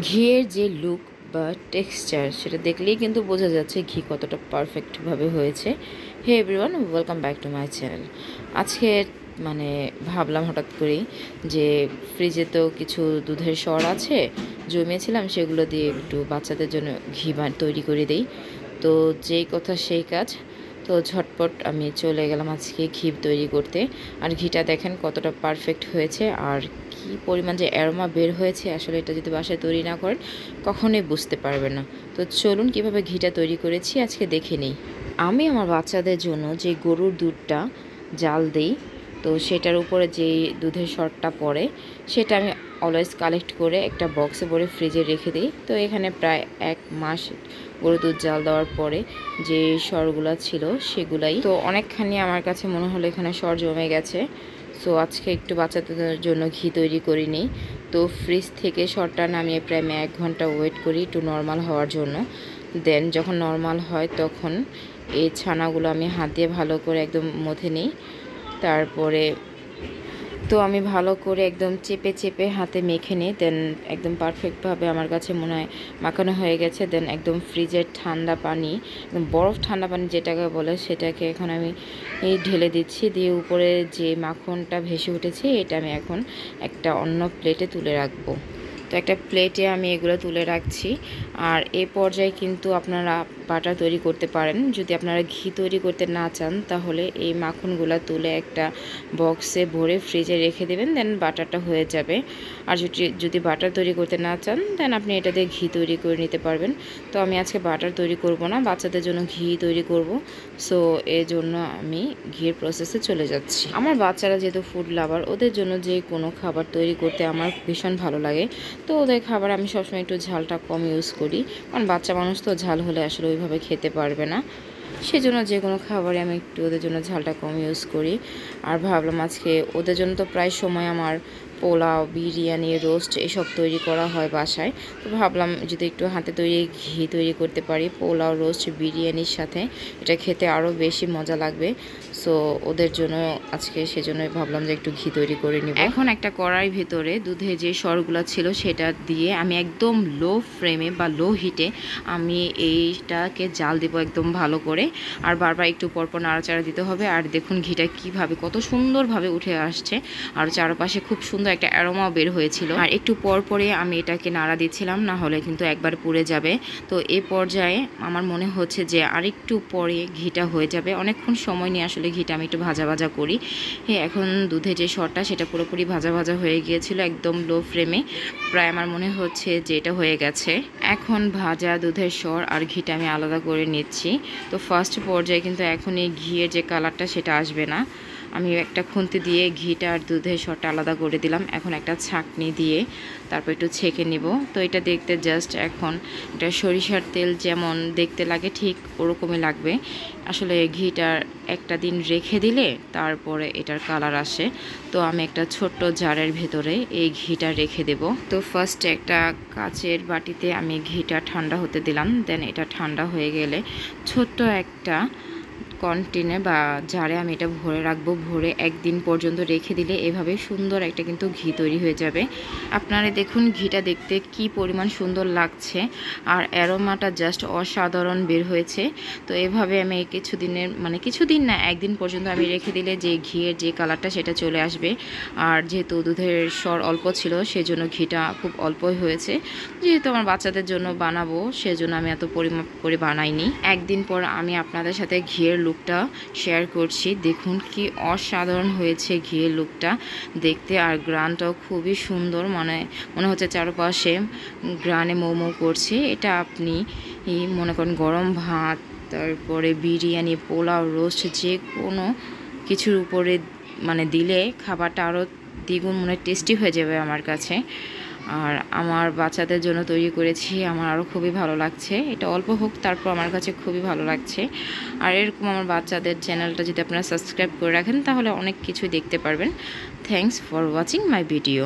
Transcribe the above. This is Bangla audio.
ঘিয়ের যে লুক বা টেক্সচার সেটা দেখলেই কিন্তু বোঝা যাচ্ছে ঘি কতটা পারফেক্টভাবে হয়েছে। Hey everyone, welcome back to my channel. আজকে ভাবলাম হঠাৎ করেই যে ফ্রিজে তো কিছু দুধের সর আছে, জমিয়েছিলাম, সেগুলো দিয়ে একটু বাচ্চাদের জন্য ঘি তৈরি করে দিই। তো যেই কথা সেই কাজ, তো ঝটপট আমি চলে গেলাম আজকে ঘি তৈরি করতে। আর ঘিটা দেখেন কতটা পারফেক্ট হয়েছে আর কি পরিমাণ যে অ্যারোমা বের হয়েছে, আসলে এটা যদি বাসায় তৈরি না করেন কখনোই বুঝতে পারবেন না। তো চলুন কিভাবে ঘিটা তৈরি করেছি আজকে দেখে নিই। আমি আমার বাচ্চাদের জন্য যে গরুর দুধটা জাল দিই, তো সেটার উপরে যেই দুধের সরটা পড়ে সেটা আমি অলওয়েজ কালেক্ট করে একটা বক্সে ভরে ফ্রিজে রেখে দিই। তো এখানে প্রায় 1 মাস গরুর দুধ জাল দেওয়ার পরে যে সরগুলো ছিল সেগুলাই তো অনেকখানি আমার কাছে মনে হলো এখানে সর জমে গেছে। সো আজকে একটু বাচ্চাদের জন্য ঘি তৈরি করিনি। তো ফ্রিজ থেকে সরটা নামিয়ে প্রায় 1 ঘন্টা ওয়েট করি একটু নর্মাল হওয়ার জন্য। দেন যখন নর্মাল হয় তখন এই ছানাগুলো আমি হাত দিয়ে ভালো করে একদম মথে নিই। তারপরে তো আমি ভালো করে একদম চেপে চেপে হাতে মেখে নিই। দেন একদম পারফেক্টভাবে আমার কাছে মনে হয় মাখানো হয়ে গেছে। দেন একদম ফ্রিজের ঠান্ডা পানি, একদম বরফ ঠান্ডা পানি যেটাকে বলে, সেটাকে এখন আমি ঢেলে দিচ্ছি। দিয়ে উপরে যে মাখনটা ভেসে উঠেছে এটা আমি এখন একটা অন্য প্লেটে তুলে রাখবো। তো একটা প্লেটে আমি এগুলো তুলে রাখছি। আর এই পর্যায়ে কিন্তু আপনারা বাটার তৈরি করতে পারেন। যদি আপনারা ঘি তৈরি করতে না চান তাহলে এই মাখনগুলো তুলে একটা বক্সে ভরে ফ্রিজে রেখে দেবেন, দেন বাটারটা হয়ে যাবে। আর যদি বাটার তৈরি করতে না চান দেন আপনি এটা দিয়ে ঘি তৈরি করে নিতে পারবেন। তো আমি আজকে বাটার তৈরি করব না, বাচ্চাদের জন্য ঘি তৈরি করব। সো এর জন্য আমি ঘির প্রসেসে চলে যাচ্ছি। আমার বাচ্চারা যেহেতু ফুড লাভার, ওদের জন্য যে কোনো খাবার তৈরি করতে আমার ভীষণ ভালো লাগে। তো ওদের খাবার আমি সবসময় একটু ঝালটা কম ইউজ করি, কারণ বাচ্চা মানুষ তো ঝাল হলে আসলে ওইভাবে খেতে পারবে না। সেজন্য যে কোনো খাবারে আমি একটু ওদের জন্য ঝালটা কম ইউজ করি। আর ভাবলাম আজকে ওদের জন্য তো প্রায় সময় আমার পোলাও, বিরিয়ানি, রোস্ট এসব তৈরি করা হয় বাসায়। তো ভাবলাম যদি একটু হাতে তৈরি ঘি তৈরি করতে পারি পোলাও, রোস্ট, বিরিয়ানির সাথে, এটা খেতে আরও বেশি মজা লাগবে। সো ওদের জন্য আজকে সেজন্যই ভাবলাম যে একটু ঘি তৈরি করে নিব। এখন একটা কড়াইয়ের ভেতরে দুধে যে সরগুলো ছিল সেটা দিয়ে আমি একদম লো ফ্লেমে বা লো হিটে আমি এইটাকে জাল দেবো একদম ভালো করে। আর বারবার একটু পরপর নাড়াচাড়া দিতে হবে। আর দেখুন ঘিটা কিভাবে কত সুন্দরভাবে উঠে আসছে, আর চারপাশে খুব সুন্দর একটা অ্যারোমাও বের হয়েছিল। আর একটু পর পরে আমি এটাকে নাড়া দিচ্ছিলাম, না হলে কিন্তু একবার পুড়ে যাবে। তো এই পর্যায়ে আমার মনে হচ্ছে যে আরেকটু পরে ঘিটা হয়ে যাবে। অনেকক্ষণ সময় নিয়ে আসলে ঘিটা আমি একটু ভাজা ভাজা করি। এখন দুধে যে সরটা সেটা পুরোপুরি ভাজা ভাজা হয়ে গিয়েছিল একদম লো ফ্লেমে। প্রায় আমার মনে হচ্ছে যে এটা হয়ে গেছে। এখন ভাজা দুধের সর আর ঘিটা আমি আলাদা করে নিচ্ছি। তো ফার্স্ট পর্যায়ে কিন্তু এখন এই ঘিয়ের যে কালারটা সেটা আসবে না। আমি একটা খুন্তি দিয়ে ঘিটা আর দুধের সরটা আলাদা করে দিলাম। এখন একটা ছাঁকনি দিয়ে তারপর একটু ছেঁকে নিব। তো এটা দেখতে জাস্ট এখন এটা সরিষার তেল যেমন দেখতে লাগে ঠিক ওরকমই লাগবে। আসলে ঘিটার একটা দিন রেখে দিলে তারপরে এটার কালার আসে। তো আমি একটা ছোট্ট জারের ভেতরে এই ঘিটা রেখে দেব। তো ফার্স্টে একটা কাচের বাটিতে আমি ঘিটা ঠান্ডা হতে দিলাম। দেন এটা ঠান্ডা হয়ে গেলে ছোট্ট একটা কন্টেনারে বা জারে আমি এটা ভরে রাখবো। ভরে একদিন পর্যন্ত রেখে দিলে এভাবে সুন্দর একটা কিন্তু ঘি তৈরি হয়ে যাবে। আপনারা দেখুন ঘিটা দেখতে কি পরিমাণ সুন্দর লাগছে, আর অ্যারোমাটা জাস্ট অসাধারণ বের হয়েছে। তো এভাবে আমি কিছুদিন না, একদিন পর্যন্ত আমি রেখে দিলে যে ঘিয়ের যে কালারটা সেটা চলে আসবে। আর যেহেতু দুধের সর অল্প ছিল সেজন্য ঘিটা খুব অল্পই হয়েছে। যেহেতু আমার বাচ্চাদের জন্য বানাবো সেজন্য আমি এত পরিমাপ করে বানাইনি। একদিন পর আমি আপনাদের সাথে ঘিয়ের লুকটা শেয়ার করছি। দেখুন কি অসাধারণ হয়েছে ঘিয়ের লুকটা দেখতে, আর গ্রানটাও খুবই সুন্দর। মনে হচ্ছে চারপাশে গ্রানে মোমো করছে। এটা আপনি মনে করেন গরম ভাত, তারপরে বিরিয়ানি, পোলাও, রোস্ট যে কোনো কিছুর উপরে দিলে খাবারটা আরও দ্বিগুণ টেস্টি হয়ে যাবে আমার কাছে। আর আমার বাচ্চাদের জন্য তৈরি করেছি, আমার আরও খুবই ভালো লাগছে। এটা অল্প হোক তারপর আমার কাছে খুবই ভালো লাগছে। আর এরকম আমার বাচ্চাদের চ্যানেলটা যদি আপনারা সাবস্ক্রাইব করে রাখেন তাহলে অনেক কিছুই দেখতে পারবেন। Thanks for watching my video.